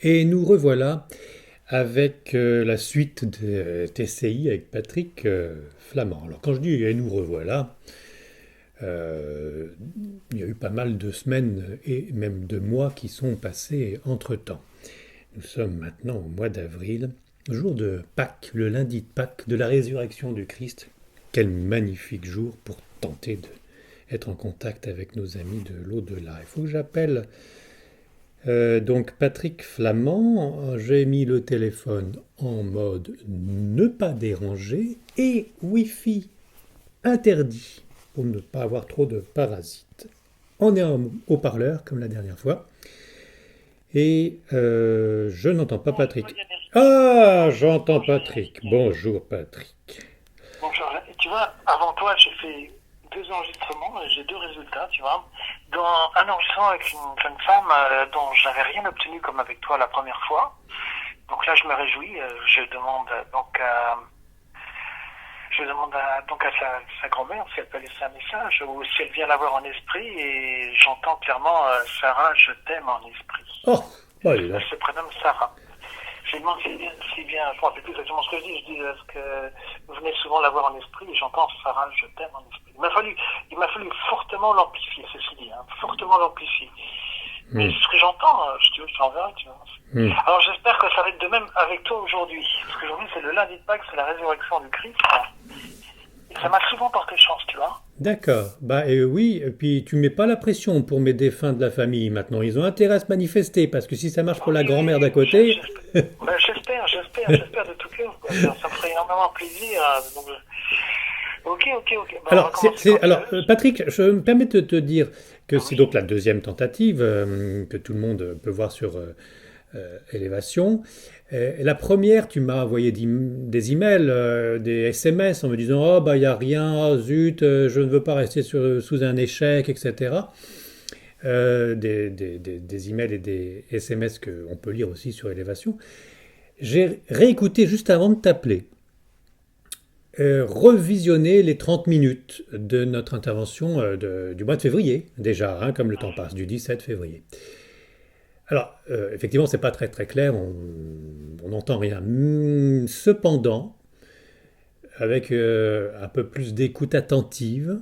Et nous revoilà avec la suite de TCI avec Patrick Flamand. Alors quand je dis et nous revoilà, euh, il y a eu pas mal de semaines et même de mois qui sont passés entre-temps. Nous sommes maintenant au mois d'avril, jour de Pâques, le lundi de Pâques, de la résurrection du Christ. Quel magnifique jour pour tenter d'être en contact avec nos amis de l'au-delà. Il faut que j'appelle donc Patrick Flamand, j'ai mis le téléphone en mode ne pas déranger et Wi-Fi interdit pour ne pas avoir trop de parasites. On est en haut-parleur comme la dernière fois et je n'entends pas Bonjour Patrick. Yannick. Ah, j'entends Bonjour Patrick. Yannick. Bonjour Patrick. Bonjour. Et tu vois, avant toi, j'ai fait deux enregistrements et j'ai deux résultats, tu vois. Dans un enregistrement avec une jeune femme dont j'avais rien obtenu comme avec toi la première fois. Donc là, je me réjouis. Je demande donc à sa grand-mère si elle peut laisser un message ou si elle vient la voir en esprit et j'entends clairement Sarah, je t'aime en esprit. Oh, bah, il est là. Elle se prénomme Sarah. Je lui demande si bien, je ne me rappelle plus exactement ce que je dis. Je dis, est-ce que vous venez souvent la voir en esprit et j'entends Sarah, je t'aime en esprit. Il m'a fallu fortement l'amplifier, ceci dit, hein, fortement l'amplifier. Mais Hmm, ce que j'entends, je t'enverrai, tu vois. hmm. Alors j'espère que ça va être de même avec toi aujourd'hui. Parce qu'aujourd'hui, c'est le lundi de Pâques, c'est la résurrection du Christ. Et ça m'a souvent porté chance, tu vois. D'accord. Bah oui, et puis tu mets pas la pression pour mes défunts de la famille maintenant. Ils ont intérêt à se manifester parce que si ça marche pour la Oui, oui, grand-mère d'à oui, côté, j'espère. Ben, j'espère de tout cœur, quoi. Ça me ferait énormément plaisir. Ok. Ben, on va alors, commencer quand tu alors veux. Patrick, je me permets de te dire que Ah c'est oui. donc la deuxième tentative que tout le monde peut voir sur Élévation. La première, tu m'as envoyé des emails, des SMS en me disant oh bah il y a rien, oh, zut, je ne veux pas rester sous un échec, etc. Des emails et des SMS qu'on peut lire aussi sur Élévation. J'ai réécouté juste avant de t'appeler. Revisionner les 30 minutes de notre intervention du mois de février, déjà, hein, comme le temps passe, du 17 février. Alors, effectivement, c'est pas très très clair, on n'entend rien. Cependant, avec un peu plus d'écoute attentive,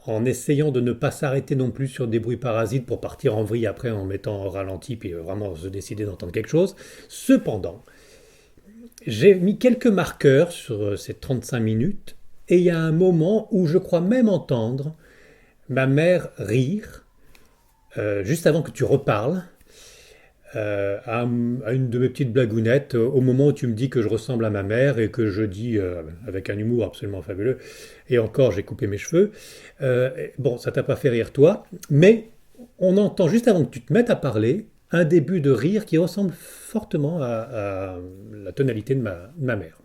en essayant de ne pas s'arrêter non plus sur des bruits parasites pour partir en vrille après en mettant au ralenti puis vraiment se décider d'entendre quelque chose. Cependant, j'ai mis quelques marqueurs sur ces 35 minutes et il y a un moment où je crois même entendre ma mère rire juste avant que tu reparles à une de mes petites blagounettes au moment où tu me dis que je ressemble à ma mère et que je dis avec un humour absolument fabuleux et encore j'ai coupé mes cheveux. Bon, ça t'a pas fait rire toi, mais on entend juste avant que tu te mettes à parler un début de rire qui ressemble fortement à la tonalité de ma mère.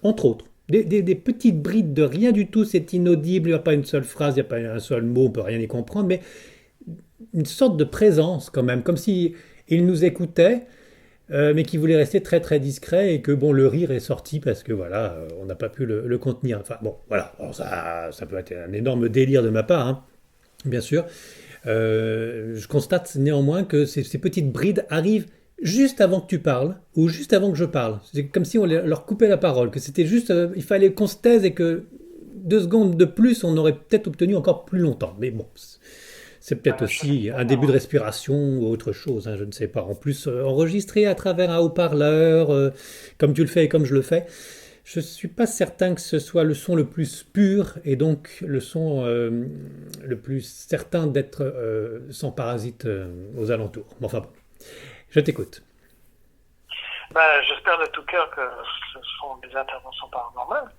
Entre autres. Des petites brides de rien du tout, c'est inaudible, il n'y a pas une seule phrase, il n'y a pas un seul mot, on peut rien y comprendre, mais une sorte de présence quand même, comme si il nous écoutait, mais qui voulait rester très très discret et que bon, le rire est sorti parce que voilà, on n'a pas pu le contenir. Enfin bon, voilà, alors, ça peut être un énorme délire de ma part, hein, bien sûr. Je constate néanmoins que ces petites brides arrivent juste avant que tu parles ou juste avant que je parle. C'est comme si on leur coupait la parole, que c'était juste, il fallait qu'on se taise et que 2 secondes de plus, on aurait peut-être obtenu encore plus longtemps. Mais bon, c'est peut-être Je aussi un l'espère, début de hein. respiration ou autre chose, hein, je ne sais pas. En plus, enregistré à travers un haut-parleur, comme tu le fais et comme je le fais, je ne suis pas certain que ce soit le son le plus pur et donc le son le plus certain d'être sans parasite aux alentours. Mais enfin bon, je t'écoute. Ben, j'espère de tout cœur que ce sont des interventions paranormales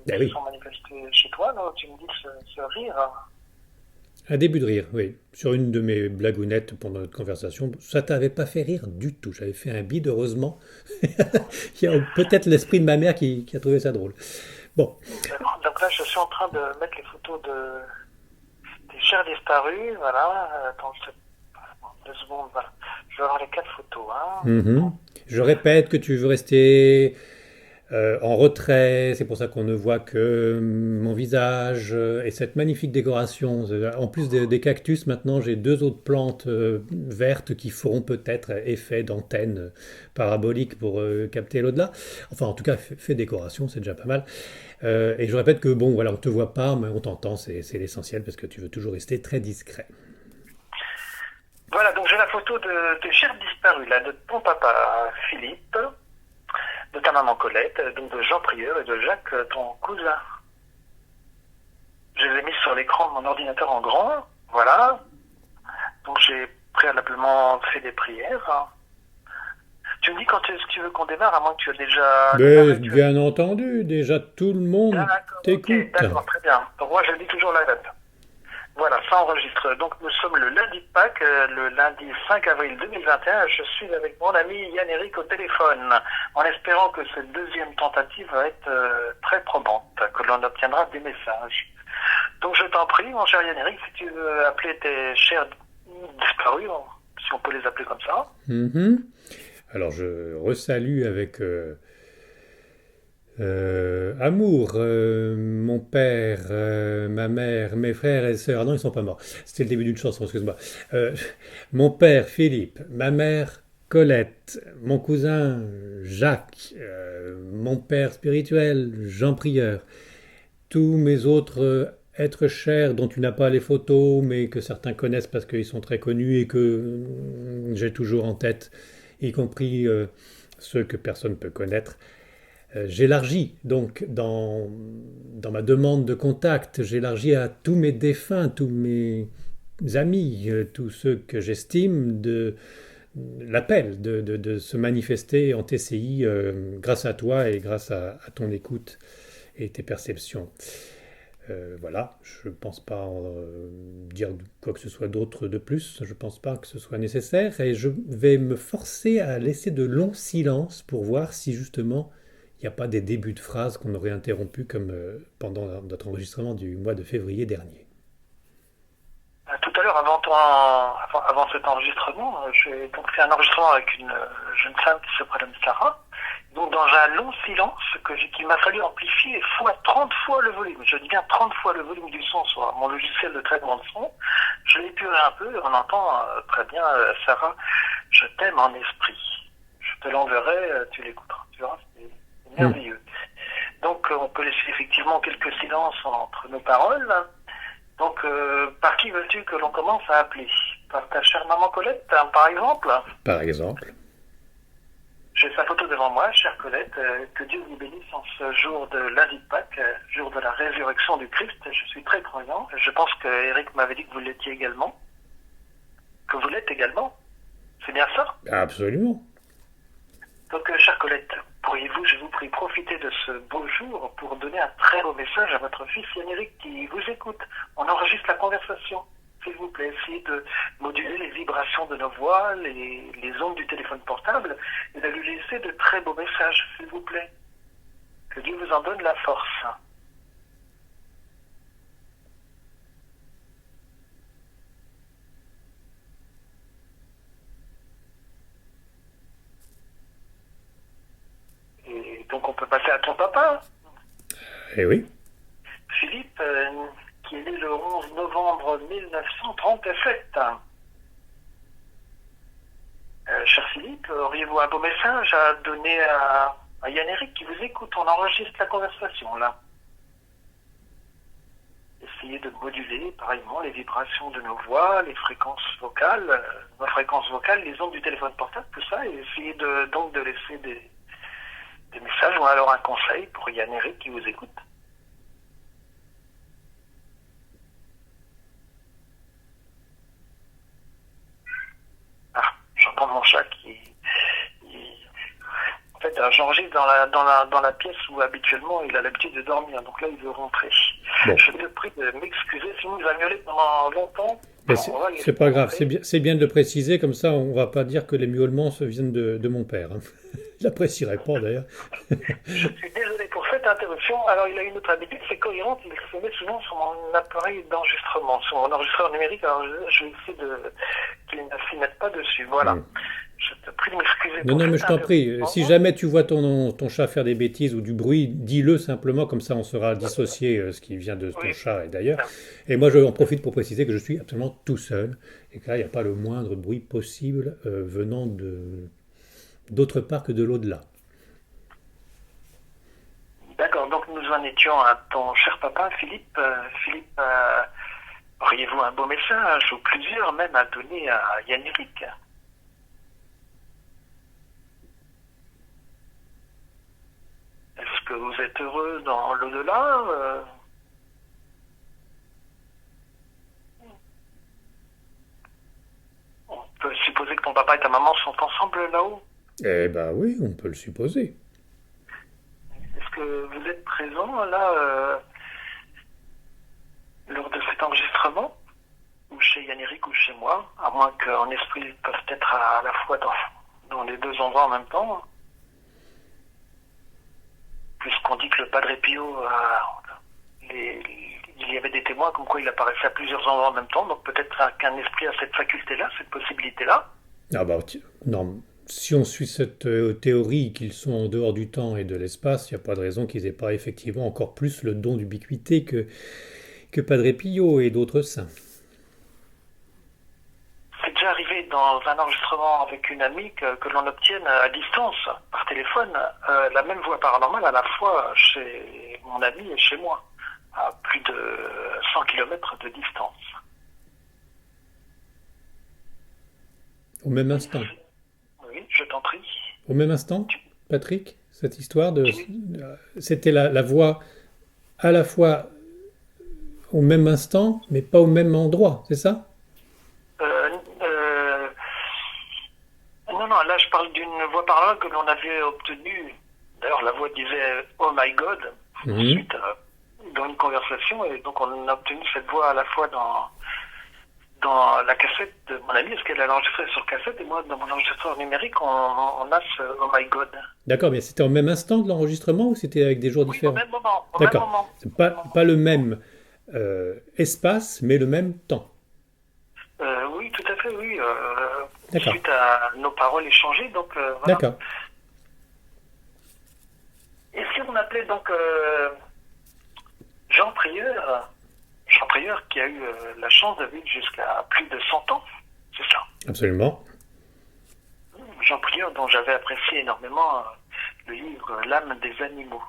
Ben qui se oui, sont manifestées chez toi, là, où tu me dis que ce rire. un début de rire, oui. Sur une de mes blagounettes pendant notre conversation, ça t'avait pas fait rire du tout. J'avais fait un bide, heureusement. Il y a peut-être l'esprit de ma mère qui a trouvé ça drôle. Bon, Donc là, je suis en train de mettre les photos des chers disparus, voilà. Attends, 2 secondes, voilà. Je vais avoir les 4 photos, hein. mhm. Je répète que tu veux rester en retrait, c'est pour ça qu'on ne voit que mon visage et cette magnifique décoration. En plus des cactus, maintenant j'ai deux autres plantes vertes qui feront peut-être effet d'antenne parabolique pour capter l'au-delà. Enfin, en tout cas, fait décoration, c'est déjà pas mal. Et je répète que bon, voilà, on te voit pas, mais on t'entend, c'est l'essentiel parce que tu veux toujours rester très discret. Voilà, donc j'ai la photo de tes chers disparus, là, de ton papa Philippe, de ta maman Colette, donc de Jean Prieur et de Jacques, ton cousin. Je les ai mis sur l'écran de mon ordinateur en grand, voilà. Donc j'ai préalablement fait des prières. Tu me dis quand est-ce que tu veux qu'on démarre, à moins que tu aies déjà Mais démarré. bien entendu, déjà tout le monde D'accord, ok, t'écoute. d'accord, très bien. Donc moi je dis toujours la date. Voilà, ça enregistre. Donc nous sommes le lundi de Pâques, le lundi 5 avril 2021. Je suis avec mon ami Yann-Éric au téléphone, en espérant que cette deuxième tentative va être très probante, que l'on obtiendra des messages. Donc je t'en prie, mon cher Yann-Éric, si tu veux appeler tes chers disparus, si on peut les appeler comme ça. Mhm. Alors je resalue avec amour mon père, ma mère, mes frères et sœurs. Ah non, ils sont pas morts. C'était le début d'une chanson, excuse-moi. Euh, Mon père Philippe, ma mère Colette, mon cousin Jacques, mon père spirituel Jean Prieur, tous mes autres êtres chers dont tu n'as pas les photos, mais que certains connaissent parce qu'ils sont très connus et que j'ai toujours en tête, y compris ceux que personne ne peut connaître. J'élargis donc dans ma demande de contact, j'élargis à tous mes défunts, tous mes amis, tous ceux que j'estime de l'appel de se manifester en TCI grâce à toi et grâce à ton écoute et tes perceptions. Voilà, je ne pense pas dire quoi que ce soit d'autre de plus, je ne pense pas que ce soit nécessaire et je vais me forcer à laisser de longs silences pour voir si justement il n'y a pas des débuts de phrases qu'on aurait interrompus comme pendant notre enregistrement du mois de février dernier. Tout à l'heure, avant cet enregistrement, j'ai donc fait un enregistrement avec une jeune femme qui se prénomme Sarah. Donc dans un long silence qu'il m'a fallu amplifier 30 fois le volume. Je dis bien 30 fois le volume du son sur mon logiciel de traitement de son. Je l'ai épuré un peu, on entend très bien Sarah, je t'aime en esprit. Je te l'enverrai, tu l'écouteras. Tu verras, c'est merveilleux. Donc on peut laisser effectivement quelques silences entre nos paroles. Donc par qui veux-tu que l'on commence à appeler? Par ta chère maman Colette, hein, par exemple? Par exemple. J'ai sa photo devant moi, chère Colette, que Dieu vous bénisse en ce jour de lundi de Pâques, jour de la résurrection du Christ. Je suis très croyant. Je pense que Eric m'avait dit que vous l'étiez également. Que vous l'êtes également. C'est bien ça? Absolument. Donc, chère Colette, pourriez-vous, je vous prie, profiter de ce beau jour pour donner un très beau message à votre fils Yann-Éric qui vous écoute. On enregistre la conversation. S'il vous plaît, essayez de moduler les vibrations de nos voix, les ondes du téléphone portable, et de lui laisser de très beaux messages, s'il vous plaît. Que Dieu vous en donne la force. Et donc on peut passer à ton papa, Eh oui. Philippe, qui est né le 11 novembre 1937. Cher Philippe, auriez-vous un beau message à donner à Yann-Éric qui vous écoute? On enregistre la conversation là. Essayez de moduler pareillement les vibrations de nos voix, les fréquences vocales, nos fréquences vocales, les ondes du téléphone portable, tout ça, et essayez donc de laisser des messages ou alors un conseil pour Yann-Éric qui vous écoute. Ah, j'entends mon chat qui... En fait, j'enregistre dans la pièce où habituellement il a l'habitude de dormir, donc là il veut rentrer. Bon. Je te prie de m'excuser, sinon il va miauler pendant longtemps. Mais c'est pas grave, c'est bien de le préciser, comme ça on va pas dire que les miaulements se viennent de mon père. Hein. Je l'apprécierais pas d'ailleurs. Je suis désolé pour cette interruption. Alors il a une autre habitude, c'est cohérente, il se met souvent sur mon appareil d'enregistrement, sur mon enregistreur numérique, alors je vais essayer qu'il ne s'y mette pas dessus. Voilà. Je te prie de m'excuser. m'excuser Non, pour non, mais cette je t'en prie. Si interruption. jamais tu vois ton chat faire des bêtises ou du bruit, dis-le simplement, comme ça on saura dissocier ce qui vient de ton Oui, chat et d'ailleurs. bien. Et moi, je en profite pour préciser que je suis absolument tout seul et que là, il n'y a pas le moindre bruit possible venant d'autre part que de l'au-delà. D'accord, donc nous en étions à ton cher papa, Philippe. Philippe, auriez-vous un beau message, ou plusieurs même, à donner à Yann-Éric? Est-ce que vous êtes heureux dans l'au-delà? On peut supposer que ton papa et ta maman sont ensemble là-haut. Eh ben oui, on peut le supposer. Est-ce que vous êtes présent là lors de cet enregistrement? Ou chez Yann-Éric ou chez moi? À moins qu'en esprit ils peuvent être à la fois dans les deux endroits en même temps. Puisqu'on dit que le Padre Pio, il y avait des témoins comme quoi il apparaissait à plusieurs endroits en même temps, donc peut-être qu'un esprit a cette faculté-là, cette possibilité-là. Ah bah non, si on suit cette théorie qu'ils sont en dehors du temps et de l'espace, il n'y a pas de raison qu'ils aient pas effectivement encore plus le don d'ubiquité que Padre Pio et d'autres saints. C'est déjà arrivé dans un enregistrement avec une amie que l'on obtienne à distance, par téléphone, la même voix paranormale à la fois chez mon ami et chez moi, à plus de 100 kilomètres de distance. Au même instant. Oui, je t'en prie. Au même instant, Patrick, cette histoire de... Oui. C'était la voix à la fois au même instant, mais pas au même endroit, c'est ça? Euh, euh, non, non, là je parle d'une voix paranormale que l'on avait obtenue. D'ailleurs, la voix disait "Oh my God" Mhm. ensuite dans une conversation, et donc on a obtenu cette voix à la fois dans la cassette de mon ami, parce qu'elle a enregistré sur cassette, et moi dans mon enregistreur numérique, on a ce "Oh my God". D'accord, mais c'était au même instant de l'enregistrement ou c'était avec des jours Oui, au différents? même moment, au même D'accord. moment. C'est Au même pas moment. le même espace, mais le même temps. Oui, tout à fait, oui. D'accord. Suite à nos paroles échangées, donc voilà. D'accord. Et si on appelait donc Jean Prieur, Jean Prieur qui a eu la chance de vivre jusqu'à plus de 100 ans, c'est ça. Absolument. Jean Prieur, dont j'avais apprécié énormément le livre L'âme des animaux,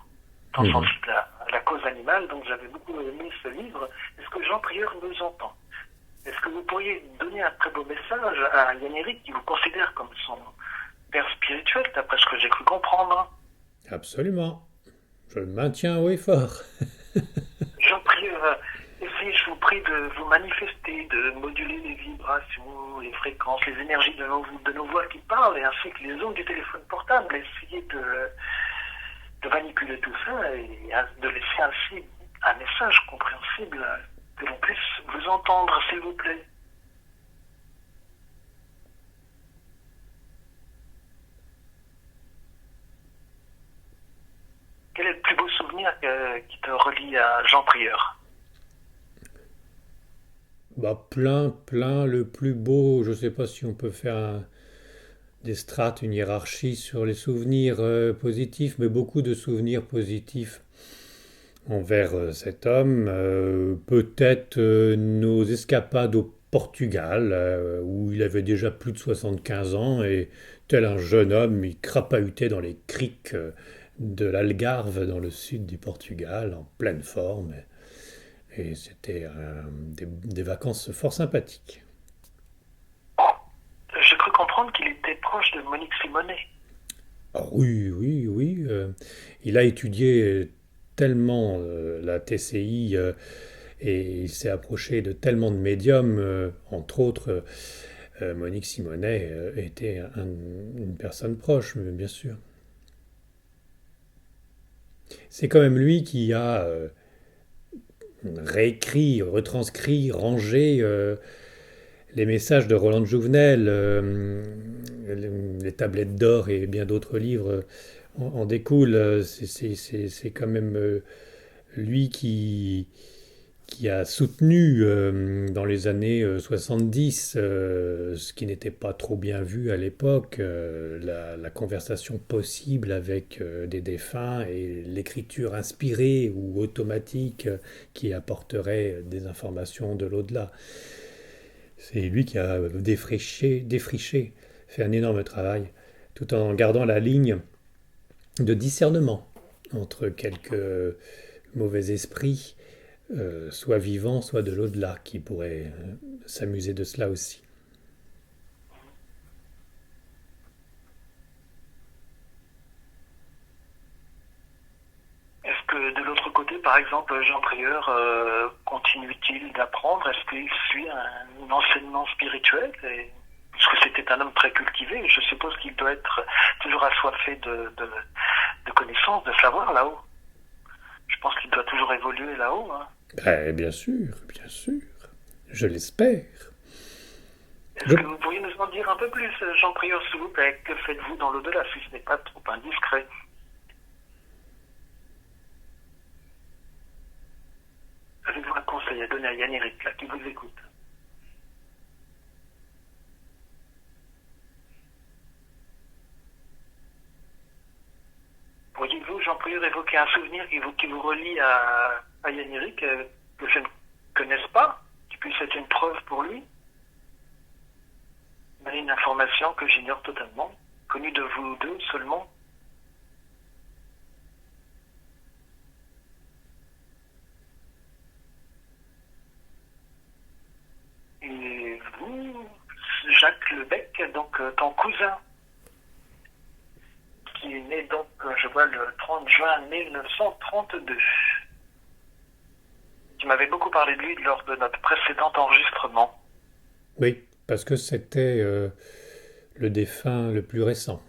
tant Mhm. sensible à la cause animale, donc j'avais beaucoup aimé ce livre. Est-ce que Jean Prieur nous entend? Est-ce que vous pourriez donner un très beau message à Yann-Éric, qui vous considère comme son père spirituel, d'après ce que j'ai cru comprendre? Absolument. Je le maintiens haut et fort. J'en prie, essayez, je vous prie de vous manifester, de moduler les vibrations, les fréquences, les énergies de nos voix qui parlent, et ainsi que les ondes du téléphone portable. Essayez de manipuler tout ça et de laisser ainsi un message compréhensible, que l'on puisse vous entendre, s'il vous plaît. Quel est le plus beau souvenir qui te relie à Jean Prieur? Bah, plein. Le plus beau, je sais pas si on peut faire des strates, une hiérarchie sur les souvenirs positifs, mais beaucoup de souvenirs positifs envers cet homme. Peut-être nos escapades au Portugal, où il avait déjà plus de 75 ans, et tel un jeune homme, il crapahutait dans les criques de l'Algarve, dans le sud du Portugal, en pleine forme. Et c'était des vacances fort sympathiques. J'ai cru comprendre qu'il était proche de Monique Simonet. Ah oui. Il a étudié tellement la TCI et il s'est approché de tellement de médiums, entre autres, Monique Simonet était une personne proche, bien sûr. C'est quand même lui qui a réécrit, retranscrit, rangé les messages de Roland de Jouvenel, les tablettes d'or et bien d'autres livres en découlent. C'est quand même lui qui a soutenu dans les années 70, ce qui n'était pas trop bien vu à l'époque, la conversation possible avec des défunts et l'écriture inspirée ou automatique qui apporterait des informations de l'au-delà. C'est lui qui a défriché, fait un énorme travail, tout en gardant la ligne de discernement entre quelques mauvais esprits, soit vivants, soit de l'au-delà, qui pourraient s'amuser de cela aussi. Est-ce que de l'autre côté, par exemple, Jean Prieur continue-t-il d'apprendre? Est-ce qu'il suit un enseignement spirituel? Parce que c'était un homme très cultivé, je suppose qu'il doit être toujours assoiffé de connaissances, de savoir là-haut. Je pense qu'il doit toujours évoluer là-haut. Hein. Bien sûr, je l'espère. Est-ce que vous pourriez nous en dire un peu plus, Jean Prieur, s'il vous plaît? Que faites-vous dans l'au-delà, si ce n'est pas trop indiscret? Avez-vous un conseil à donner à Yann-Éric, là, qui vous écoute? Pourriez-vous, Jean Prieur, évoquer un souvenir qui vous relie à Yann-Éric, que je ne connaisse pas, qui puisse être une preuve pour lui? Une information que j'ignore totalement, connue de vous deux seulement. Et vous, Jacques Lebec, donc ton cousin, qui est né donc, je vois, le 30 juin 1932. Tu m'avais beaucoup parlé de lui lors de notre précédent enregistrement. Oui, parce que c'était le défunt le plus récent.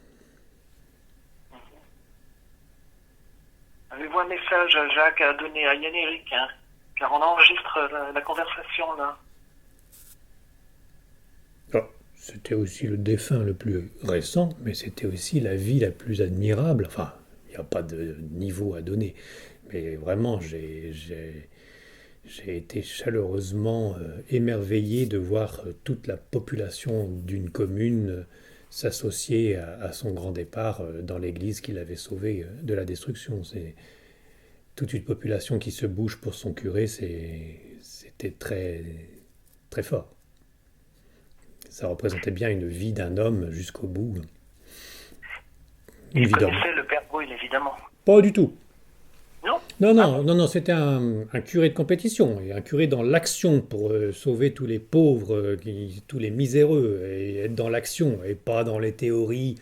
Avez-vous un message, Jacques, à donner à Yann-Éric, hein, car on enregistre la conversation là? Oh, c'était aussi le défunt le plus récent, mais c'était aussi la vie la plus admirable. Enfin, il n'y a pas de niveau à donner, mais vraiment, j'ai été chaleureusement émerveillé de voir toute la population d'une commune s'associer à son grand départ dans l'église qu'il avait sauvée de la destruction. C'est toute une population qui se bouge pour son curé, c'était très, très fort. Ça représentait bien une vie d'un homme jusqu'au bout. Une Il vie d'homme. connaissait le Père Brune, évidemment. Pas du tout. Non? Non, c'était un curé de compétition, et un curé dans l'action pour sauver tous les pauvres, tous les miséreux, et être dans l'action, et pas dans les théories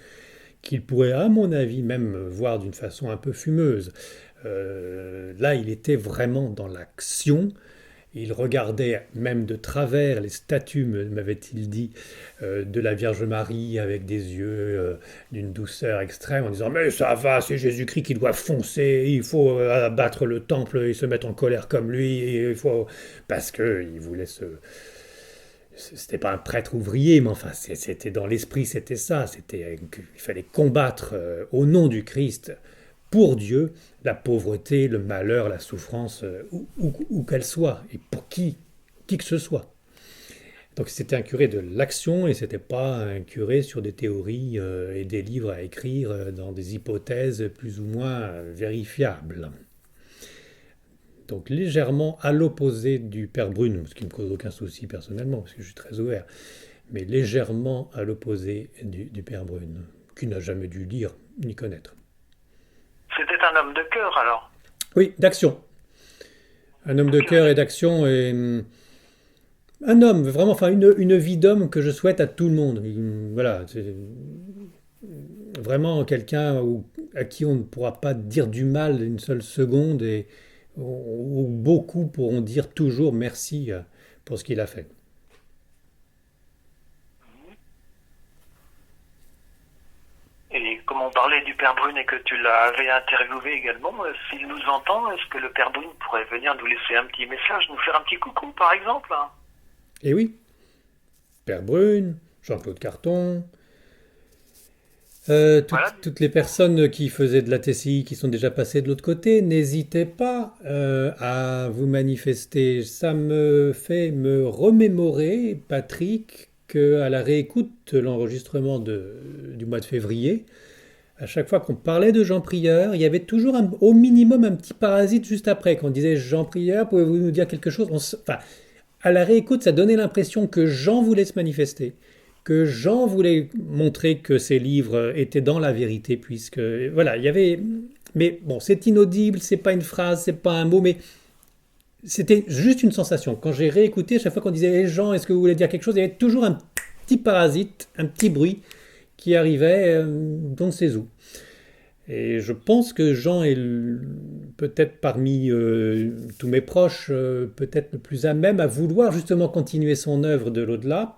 qu'il pourrait, à mon avis, même voir d'une façon un peu fumeuse. Là, il était vraiment dans l'action. Il regardait même de travers les statues, m'avait-il dit, de la Vierge Marie avec des yeux d'une douceur extrême en disant «Mais ça va, c'est Jésus-Christ qui doit foncer, il faut abattre le temple et se mettre en colère comme lui, et il faut...» Parce qu'il voulait se... C'était pas un prêtre ouvrier, mais enfin, c'était dans l'esprit, c'était ça. Il fallait combattre au nom du Christ, pour Dieu, la pauvreté, le malheur, la souffrance, où qu'elle soit, et pour qui que ce soit. Donc c'était un curé de l'action, et c'était pas un curé sur des théories et des livres à écrire dans des hypothèses plus ou moins vérifiables. Donc légèrement à l'opposé du Père Brune, ce qui ne me cause aucun souci personnellement, parce que je suis très ouvert, mais légèrement à l'opposé du Père Brune, qui n'a jamais dû lire ni connaître. C'était un homme de cœur, alors? Oui, d'action. Un homme de cœur et d'action, et un homme, vraiment, enfin une vie d'homme que je souhaite à tout le monde. Voilà, c'est vraiment quelqu'un à qui on ne pourra pas dire du mal une seule seconde, et où beaucoup pourront dire toujours merci pour ce qu'il a fait. Et comme on parlait du Père Brune et que tu l'avais interviewé également, s'il nous entend, est-ce que le Père Brune pourrait venir nous laisser un petit message, nous faire un petit coucou, par exemple? Et oui, Père Brune, Jean-Claude Carton, Voilà. Toutes les personnes qui faisaient de la TCI, qui sont déjà passées de l'autre côté, n'hésitez pas à vous manifester. Ça me fait me remémorer, Patrick, qu'à la réécoute de l'enregistrement du mois de février, à chaque fois qu'on parlait de Jean Prieur, il y avait toujours au minimum un petit parasite juste après. Quand on disait Jean Prieur, pouvez-vous nous dire quelque chose? Enfin, à la réécoute, ça donnait l'impression que Jean voulait se manifester, que Jean voulait montrer que ses livres étaient dans la vérité, puisque voilà, il y avait. Mais bon, c'est inaudible, c'est pas une phrase, c'est pas un mot, mais c'était juste une sensation. Quand j'ai réécouté, à chaque fois qu'on disait hey Jean, est-ce que vous voulez dire quelque chose, il y avait toujours un petit parasite, un petit bruit qui arrivait d'on ne sait où. Et je pense que Jean est peut-être parmi tous mes proches, peut-être le plus à même à vouloir justement continuer son œuvre de l'au-delà.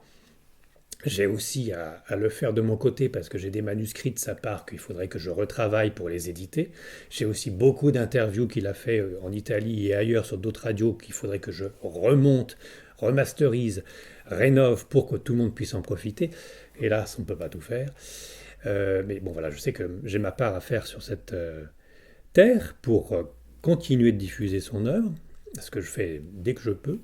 J'ai aussi à le faire de mon côté parce que j'ai des manuscrits de sa part qu'il faudrait que je retravaille pour les éditer. J'ai aussi beaucoup d'interviews qu'il a fait en Italie et ailleurs sur d'autres radios qu'il faudrait que je remonte, remasterise, rénove pour que tout le monde puisse en profiter. Hélas, on ne peut pas tout faire. Mais bon, voilà, je sais que j'ai ma part à faire sur cette terre pour continuer de diffuser son œuvre, ce que je fais dès que je peux.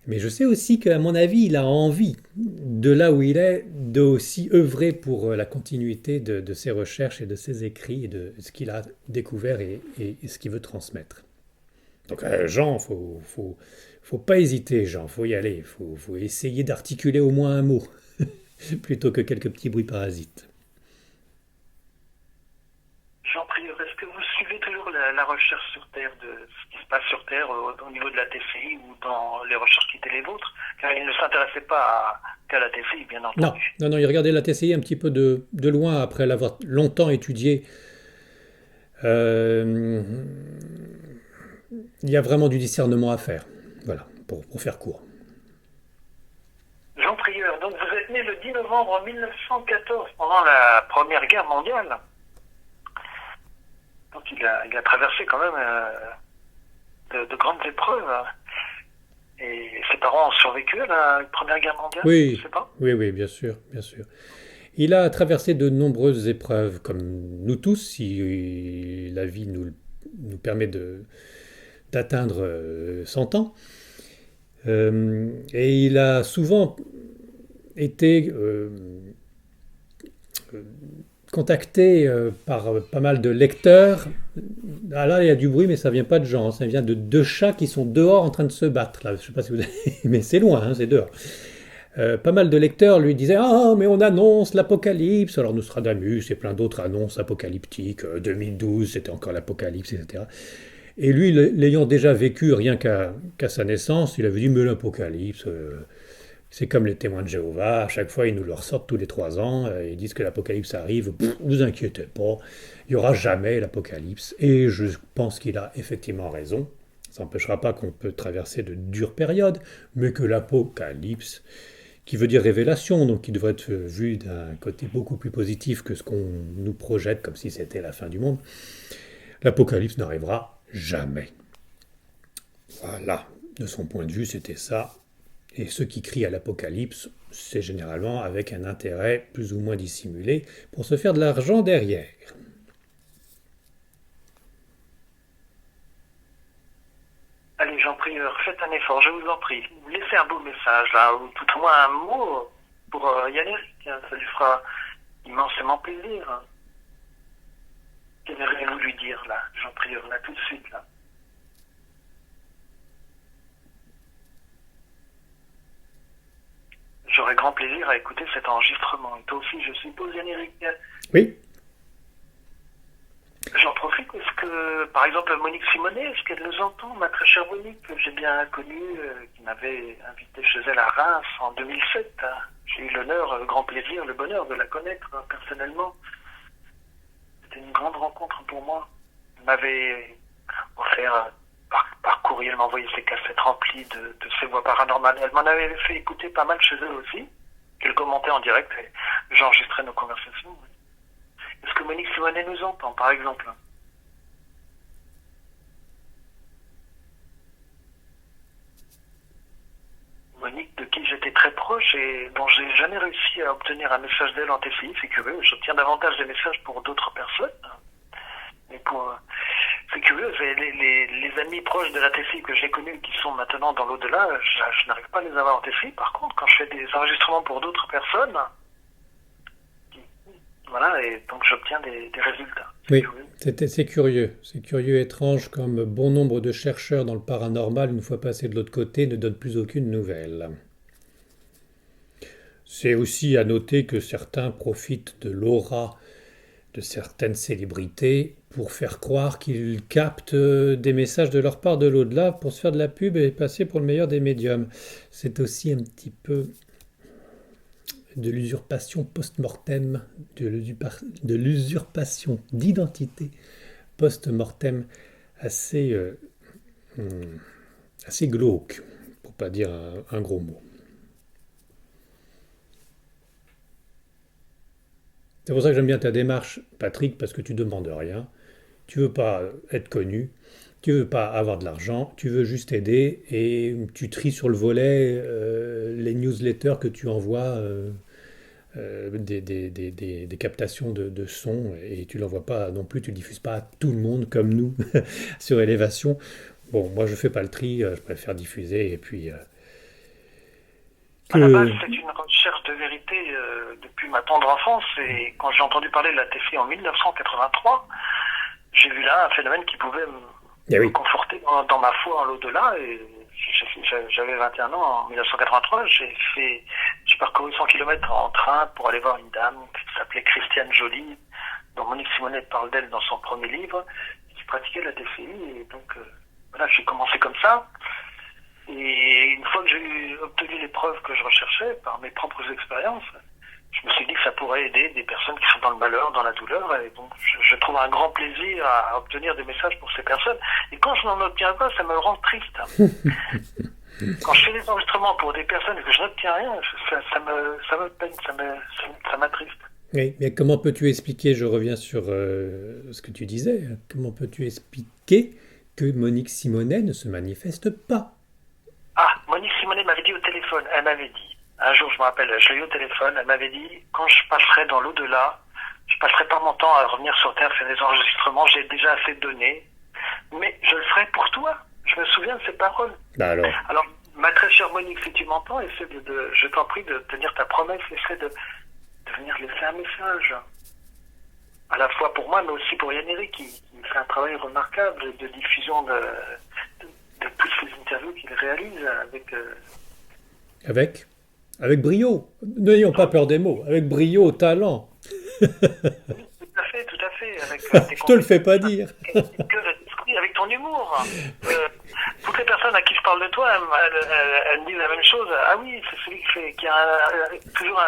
Mais je sais aussi qu'à mon avis, il a envie, de là où il est, de aussi œuvrer pour la continuité de ses recherches et de ses écrits et de ce qu'il a découvert et ce qu'il veut transmettre. Donc Jean, faut pas hésiter, Jean, faut y aller, faut essayer d'articuler au moins un mot, plutôt que quelques petits bruits parasites. Jean Prieur, est-ce que vous suivez toujours la recherche sur Terre de ce qui se passe sur Terre au niveau de la TCI ou dans les recherches qui étaient les vôtres? Car il ne s'intéressait pas qu'à la TCI, bien Non, entendu. non, non, il regardait la TCI un petit peu de loin après l'avoir longtemps étudié. Euh, il y a vraiment du discernement à faire, voilà, pour faire court. Jean Prieur, donc vous êtes né le 10 novembre 1914, pendant la Première Guerre mondiale. Donc il a traversé quand même de grandes épreuves. Et ses parents ont survécu à la Première Guerre mondiale, je ne Oui, sais pas. oui, oui, bien sûr, bien sûr. Il a traversé de nombreuses épreuves, comme nous tous, si la vie nous permet d'atteindre 100 ans. Et il a souvent été contacté par pas mal de lecteurs. Ah là, il y a du bruit, mais ça vient pas de gens, ça vient de deux chats qui sont dehors en train de se battre. Là. Je sais pas si vous avez... mais c'est loin, hein, c'est dehors. Pas mal de lecteurs lui disaient ah mais on annonce l'apocalypse. Alors Nostradamus et plein d'autres annonces apocalyptiques. 2012 c'était encore l'apocalypse, etc. Et lui l'ayant déjà vécu rien qu'à sa naissance, il avait dit mais l'apocalypse c'est comme les témoins de Jéhovah, à chaque fois ils nous le ressortent tous les 3 ans, ils disent que l'apocalypse arrive, vous inquiétez pas, il n'y aura jamais l'apocalypse. Et je pense qu'il a effectivement raison, ça n'empêchera pas qu'on peut traverser de dures périodes, mais que l'apocalypse, qui veut dire révélation, donc qui devrait être vu d'un côté beaucoup plus positif que ce qu'on nous projette comme si c'était la fin du monde, l'apocalypse n'arrivera jamais. Voilà, de son point de vue c'était ça. Et ceux qui crient à l'apocalypse, c'est généralement avec un intérêt plus ou moins dissimulé pour se faire de l'argent derrière. Allez, Jean Prieur, faites un effort, je vous en prie. Laissez un beau message, là, ou tout au moins un mot pour Yannick. Ça lui fera immensément plaisir. Qu'aimeriez-vous lui dire, là, Jean Prieur, là, tout de suite, là? J'aurais grand plaisir à écouter cet enregistrement. Et toi aussi, je suppose, Yannick. Oui. J'en profite, est-ce que, par exemple, Monique Simonet, est-ce qu'elle nous entend, ma très chère Monique, que j'ai bien connue, qui m'avait invité chez elle à Reims en 2007. Hein. J'ai eu l'honneur, le grand plaisir, le bonheur de la connaître personnellement. C'était une grande rencontre pour moi. Elle m'avait offert, par courrier, elle m'envoyait ses cassettes remplies de ses voix paranormales. Elle m'en avait fait écouter pas mal chez elle aussi, qu'elle commentait en direct et j'enregistrais nos conversations. Est-ce que Monique Simonet nous entend, par exemple? Monique, de qui j'étais très proche et dont j'ai jamais réussi à obtenir un message d'elle en TCI. C'est curieux, j'obtiens davantage des messages pour d'autres personnes. Mais c'est curieux, les amis proches de la TCI que j'ai connus qui sont maintenant dans l'au-delà, je n'arrive pas à les avoir en TCI. Par contre, quand je fais des enregistrements pour d'autres personnes, voilà, et donc j'obtiens des résultats. Oui, c'est curieux. C'est curieux, étrange, comme bon nombre de chercheurs dans le paranormal, une fois passés de l'autre côté, ne donnent plus aucune nouvelle. C'est aussi à noter que certains profitent de l'aura de certaines célébrités pour faire croire qu'ils captent des messages de leur part de l'au-delà pour se faire de la pub et passer pour le meilleur des médiums. C'est aussi un petit peu de l'usurpation post-mortem, de l'usurpation d'identité post-mortem assez, assez glauque, pour pas dire un gros mot. C'est pour ça que j'aime bien ta démarche, Patrick, parce que tu demandes rien. Tu veux pas être connu, tu veux pas avoir de l'argent, tu veux juste aider et tu tries sur le volet les newsletters que tu envoies, des captations de sons et tu l'envoies pas non plus, tu le diffuses pas à tout le monde comme nous sur Élévation. Bon, moi je fais pas le tri, je préfère diffuser et puis À la base, c'est une recherche de vérité depuis ma tendre enfance et quand j'ai entendu parler de la TCI en 1983, j'ai vu là un phénomène qui pouvait me conforter dans ma foi en l'au-delà et j'avais 21 ans en 1983, j'ai parcouru 100 km en train pour aller voir une dame qui s'appelait Christiane Joly, dont Monique Simonet parle d'elle dans son premier livre, qui pratiquait la TCI et donc voilà, j'ai commencé comme ça. Et une fois que j'ai obtenu les preuves que je recherchais par mes propres expériences, je me suis dit que ça pourrait aider des personnes qui sont dans le malheur, dans la douleur, et donc je trouve un grand plaisir à obtenir des messages pour ces personnes. Et quand je n'en obtiens pas, ça me rend triste. Quand je fais des enregistrements pour des personnes et que je n'obtiens rien, ça me peine, ça m'attriste. Oui, mais comment peux-tu expliquer, je reviens sur ce que tu disais, comment peux-tu expliquer que Monique Simonet ne se manifeste pas? Ah, Monique Simonet m'avait dit au téléphone, elle m'avait dit, un jour je me rappelle, je l'ai eu au téléphone, elle m'avait dit, quand je passerai dans l'au-delà, je passerai pas mon temps à revenir sur Terre, faire des enregistrements, j'ai déjà assez de données, mais je le ferai pour toi. Je me souviens de ces paroles. Bah alors, ma très chère Monique, si tu m'entends, essaie je t'en prie de tenir ta promesse, essaie de venir laisser un message. À la fois pour moi, mais aussi pour Yann-Éric, qui fait un travail remarquable de diffusion de toutes ces interviews qu'il réalise avec brio. N'ayons pas peur des mots. Avec brio, talent. Tout à fait. Je te le fais pas dire. Avec ton humour. Toutes les personnes à qui je parle de toi, elles me disent la même chose. Ah oui, c'est celui qui a toujours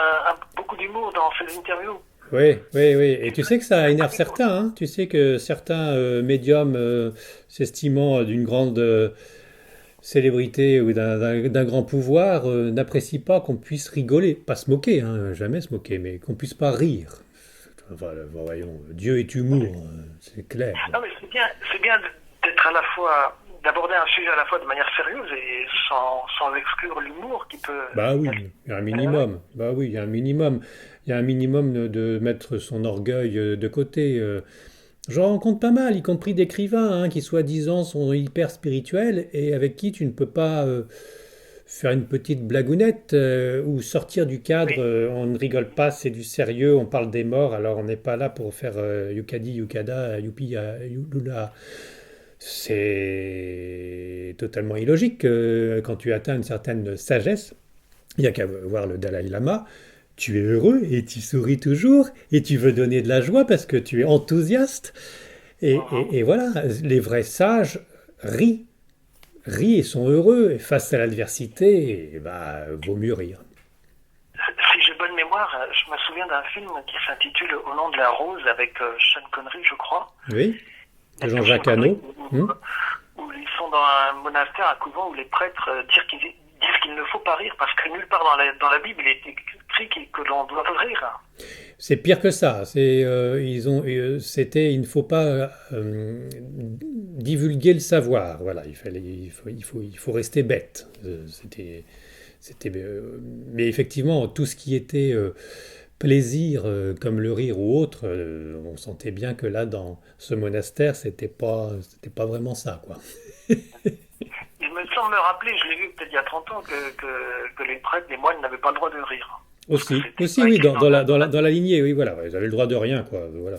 beaucoup d'humour dans ses interviews. Oui. Et tu sais que ça énerve certains. Hein. Tu sais que certains médiums s'estimant d'une grande célébrité ou d'un grand pouvoir n'apprécient pas qu'on puisse rigoler. Pas se moquer, hein, jamais se moquer, mais qu'on puisse pas rire. Enfin, voyons, Dieu est humour, c'est clair. Non, mais c'est bien d'être à la fois, d'aborder un sujet à la fois de manière sérieuse et sans exclure l'humour qui peut... Bah oui, il y a un minimum. Bah oui, il y a un minimum. Il y a un minimum de mettre son orgueil de côté. J'en rencontre pas mal, y compris d'écrivains qui, soi-disant, sont hyper spirituels et avec qui tu ne peux pas faire une petite blagounette ou sortir du cadre. On ne rigole pas, c'est du sérieux, on parle des morts, alors on n'est pas là pour faire Yukadi, Yukada, Youpi, Yulula. C'est totalement illogique. Quand tu atteins une certaine sagesse, il n'y a qu'à voir le Dalai Lama. Tu es heureux et tu souris toujours et tu veux donner de la joie parce que tu es enthousiaste. Et voilà, les vrais sages rient et sont heureux. Et face à l'adversité, vaut mieux rire. Si j'ai bonne mémoire, je me souviens d'un film qui s'intitule Au nom de la rose avec Sean Connery, je crois. Oui, de Jean-Jacques Hano. Où ils sont dans un monastère, un couvent où les prêtres disent qu'il ne faut pas rire parce que nulle part dans la Bible il est écrit que l'on doit rire. C'est pire que ça. Il ne faut pas divulguer le savoir. Voilà, il faut rester bête. Mais effectivement, tout ce qui était plaisir, comme le rire ou autre, on sentait bien que là, dans ce monastère, c'était pas vraiment ça, quoi. Il me semble me rappeler, je l'ai vu peut-être il y a 30 ans, que les prêtres, les moines n'avaient pas le droit de rire. Aussi, oui, dans la lignée, oui, voilà, ils avaient le droit de rien, quoi, voilà.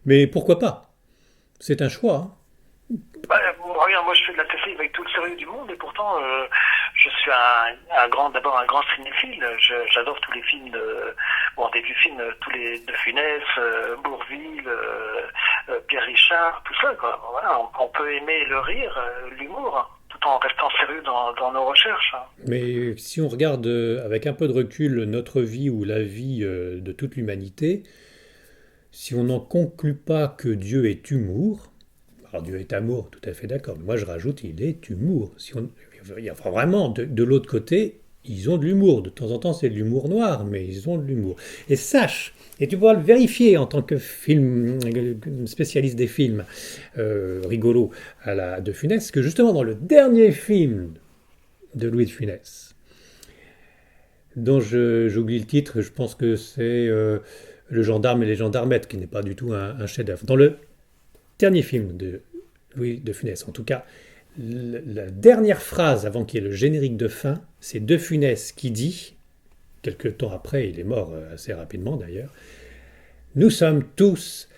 Mais pourquoi pas? C'est un choix, hein. Bah, bon, regarde, moi je fais de la TFI avec tout le sérieux du monde et pourtant je suis d'abord un grand cinéphile. J'adore tous les films bon, des vieux films, tous les de Funès, Bourvil, Pierre Richard, tout ça, quoi. Voilà, on peut aimer le rire, l'humour, tout en restant sérieux dans nos recherches, hein. Mais si on regarde avec un peu de recul notre vie ou la vie de toute l'humanité, si on n'en conclut pas que Dieu est humour, alors Dieu est amour, tout à fait d'accord, mais moi je rajoute, il est humour. Il y a vraiment, de l'autre côté, ils ont de l'humour. De temps en temps, c'est de l'humour noir, mais ils ont de l'humour. Et sache, et tu pourras le vérifier en tant que spécialiste des films rigolos de Funès, que justement dans le dernier film de Louis de Funès, dont j'oublie le titre, je pense que c'est Le gendarme et les gendarmettes, qui n'est pas du tout un chef-d'œuvre. Dans le dernier film de Louis de Funès, en tout cas, la dernière phrase avant qu'il y ait le générique de fin, c'est De Funès qui dit, quelques temps après, il est mort assez rapidement d'ailleurs, nous sommes tous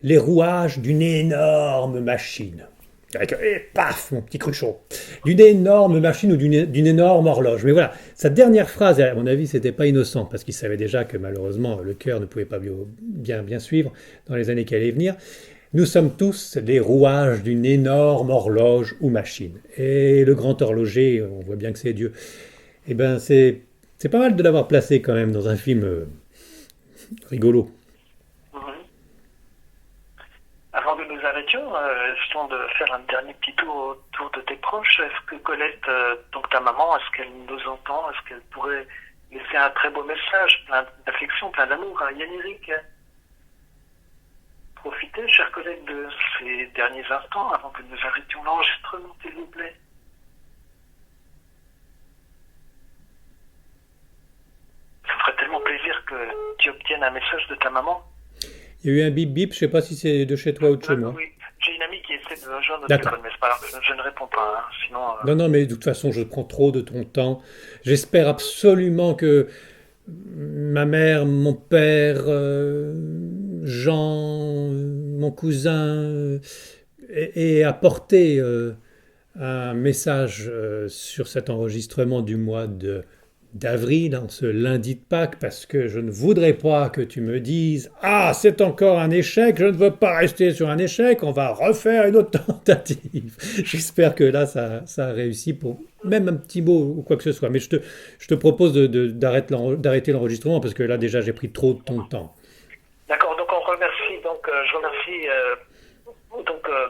les rouages d'une énorme machine. Et paf, mon petit cruchot, d'une énorme machine ou d'une énorme horloge. Mais voilà, sa dernière phrase, à mon avis, c'était pas innocent, parce qu'il savait déjà que malheureusement le cœur ne pouvait pas bien suivre dans les années qui allaient venir. Nous sommes tous les rouages d'une énorme horloge ou machine. Et le grand horloger, on voit bien que c'est Dieu. Eh ben, c'est pas mal de l'avoir placé quand même dans un film rigolo. Avant que nous arrêtions, essayons de faire un dernier petit tour autour de tes proches. Est-ce que Colette, donc ta maman, est-ce qu'elle nous entend? Est-ce qu'elle pourrait laisser un très beau message, plein d'affection, plein d'amour à Yann-Éric? Profitez, chers collègues, de ces derniers instants avant que nous arrêtions l'enregistrement, s'il vous plaît. Ça me ferait tellement plaisir que tu obtiennes un message de ta maman. Il y a eu un bip bip, je ne sais pas si c'est de chez toi ou de chez moi. Oui, j'ai une amie qui essaie de me joindre au téléphone, mais c'est pas grave, je ne réponds pas, hein, sinon... Non, mais de toute façon, je prends trop de ton temps. J'espère absolument que ma mère, mon père, Jean, mon cousin, aient apporté un message sur cet enregistrement du mois d'avril, en ce lundi de Pâques, parce que je ne voudrais pas que tu me dises « Ah, c'est encore un échec, je ne veux pas rester sur un échec, on va refaire une autre tentative. » J'espère que là, ça a réussi pour même un petit mot ou quoi que ce soit. Mais je te propose d'arrêter l'enregistrement, parce que là, déjà, j'ai pris trop de ton temps. D'accord, donc je remercie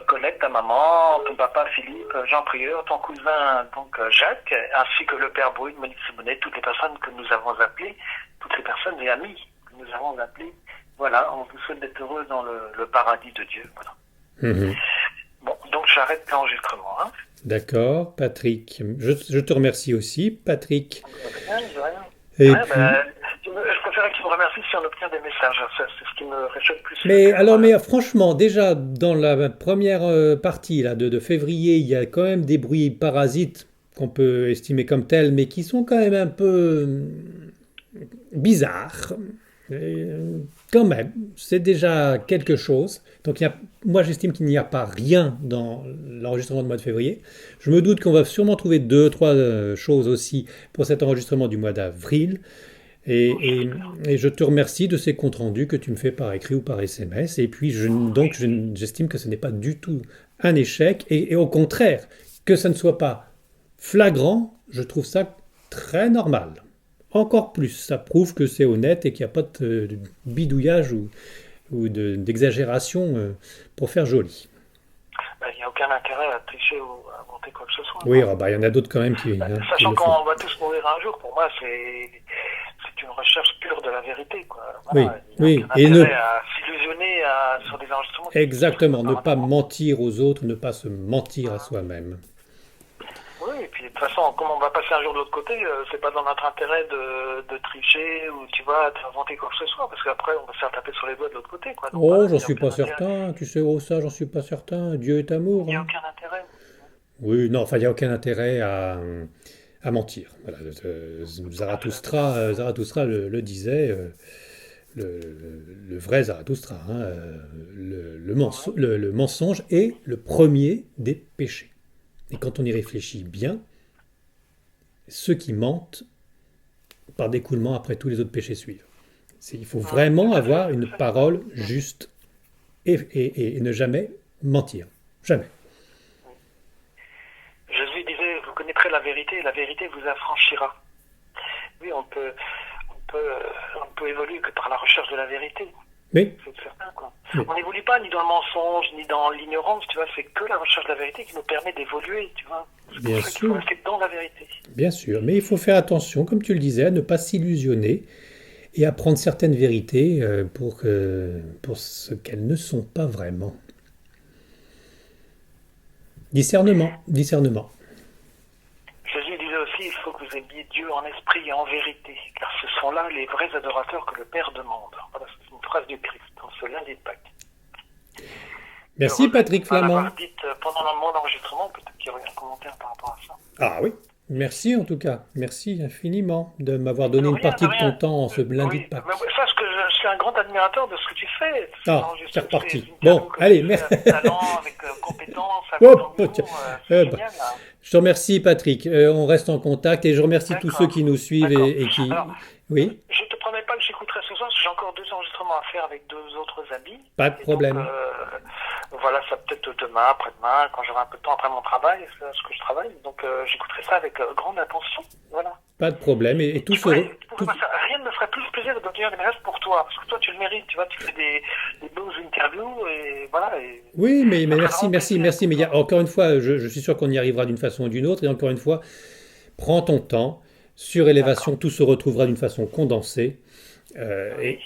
Colette, ta maman, ton papa Philippe, Jean Prieur, ton cousin donc Jacques, ainsi que le père Brune, Monique Simonet, toutes les personnes que nous avons appelées, toutes les personnes et amis que nous avons appelés. Voilà, on vous souhaite d'être heureux dans le paradis de Dieu. Voilà. Mmh. Bon, donc j'arrête l'enregistrement. Hein. D'accord, Patrick. Je te remercie aussi, Patrick. Et puis... je préférerais que tu me remercies si on obtient des messages. C'est ce qui me réchauffe plus. Mais franchement, déjà, dans la première partie là, de février, il y a quand même des bruits parasites qu'on peut estimer comme tels, mais qui sont quand même un peu bizarres. Quand même, c'est déjà quelque chose. Donc, moi, j'estime qu'il n'y a pas rien dans l'enregistrement du mois de février. Je me doute qu'on va sûrement trouver 2-3 choses aussi pour cet enregistrement du mois d'avril. Et je te remercie de ces comptes rendus que tu me fais par écrit ou par SMS. Et puis, j'estime que ce n'est pas du tout un échec. Et au contraire, que ça ne soit pas flagrant, je trouve ça très normal. Encore plus, ça prouve que c'est honnête et qu'il n'y a pas de bidouillage ou d'exagération pour faire joli. Il n'y a aucun intérêt à tricher ou à inventer quoi que ce soit. Oui, il y en a d'autres quand même qui... Sachant qu'on va tous mourir un jour, pour moi, c'est une recherche pure de la vérité. Quoi. Voilà, oui. Et à s'illusionner sur des enregistrements. Exactement, ne pas mentir aux autres, ne pas se mentir à soi-même. Oui, et puis de toute façon, comme on va passer un jour de l'autre côté, c'est pas dans notre intérêt de tricher ou tu vois, d'inventer quoi que ce soit, parce qu'après on va se faire taper sur les doigts de l'autre côté, quoi. Donc Oh, voilà, j'en il n'y a suis aucun pas intérêt. certain. Tu sais, oh, ça, j'en suis pas certain. Dieu est Il amour, n'y a hein. aucun intérêt. Oui, non, enfin, il n'y a aucun intérêt à mentir. Voilà, Tout à fait. Zarathustra le disait, le vrai Zarathustra, hein, Ouais. le mensonge est le premier des péchés. Et quand on y réfléchit bien, ceux qui mentent, par découlement, après tous les autres péchés suivent. Il faut vraiment Tout à fait, avoir tout une à fait. parole juste et ne jamais mentir. Jamais. Jésus disait, vous connaîtrez la vérité et la vérité vous affranchira. Oui, on peut évoluer que par la recherche de la vérité. Mais, C'est certain, quoi. mais On n'évolue pas ni dans le mensonge, ni dans l'ignorance, tu vois, c'est que la recherche de la vérité qui nous permet d'évoluer, tu vois. C'est pour bien ça qu'il faut sûr, rester dans la vérité. bien sûr. Mais il faut faire attention, comme tu le disais, à ne pas s'illusionner et à prendre certaines vérités pour ce qu'elles ne sont pas vraiment. Discernement, discernement. Jésus disait aussi, il faut que vous aimiez Dieu en esprit et en vérité, car ce sont là les vrais adorateurs que le Père demande. Voilà, c'est une phrase du Christ, dans ce lundi de Pâques. Je Merci regrette de Patrick ne pas Flamand. l'avoir dite pendant mon enregistrement, peut-être qu'il y aurait un commentaire par rapport à ça. Ah oui, merci en tout cas. Merci infiniment de m'avoir De donné une rien, de partie de ton rien. temps en ce lundi de Oui, mais Pâques. sache que je suis un grand admirateur de ce que tu fais. Ah, c'est Enregistrer ces reparti. interviews Bon, comme tu allez, fais merci. avec talent, avec compétence, avec Hop, humour, tiens. c'est Bah, génial, là. je te remercie Patrick. On reste en contact et je remercie tous ceux D'accord, qui nous suivent d'accord. et Alors, qui... Oui, je te promets pas que j'écouterai ce soir, parce que j'ai encore 2 enregistrements à faire avec 2 autres amis. pas de Et donc, problème. voilà, ça peut-être demain, après-demain, quand j'aurai un peu de temps après mon travail, c'est ce que je travaille. Donc, j'écouterai ça avec grande attention. Voilà. Pas de problème. Et tout Tu se... pourrais, tout- rien ne me ferait plus plaisir de devenir des messages pour toi, parce que toi, tu le mérites, tu vois, tu fais des beaux interviews, et voilà. Et Oui, mais ça me ferait merci, vraiment merci, plaisir merci. pour Mais toi. encore une fois, je suis sûr qu'on y arrivera d'une façon ou d'une autre. Et encore une fois, prends ton temps. Sur D'accord. élévation, tout se retrouvera d'une façon condensée. Oui.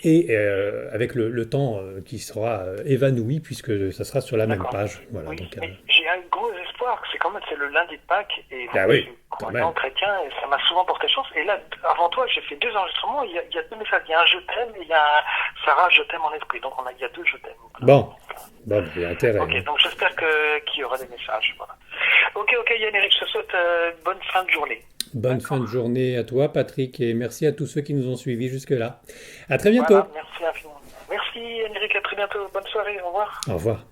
Avec le temps qui sera évanoui puisque ça sera sur la même D'accord. page. Voilà, Oui, donc, mais j'ai un gros espoir, c'est quand même c'est le lundi de Pâques et ah moi je oui, suis quand croyant même. chrétien et ça m'a souvent porté chance. Et là, avant toi, j'ai fait 2 enregistrements, il y a 2 messages, il y a un je t'aime et il y a un Sarah, je t'aime en esprit. Donc il y a 2 je t'aime. Bon, bon, il y a intérêt, hein. Ok, donc j'espère qu'il y aura des messages. Voilà. Ok, Yann-Éric, je te souhaite bonne fin de journée. Bonne fin D'accord. de journée à toi, Patrick, et merci à tous ceux qui nous ont suivis jusque-là. À très Voilà, bientôt. merci infiniment. Merci Yann-Éric, à très bientôt. Bonne soirée, au revoir. Au revoir.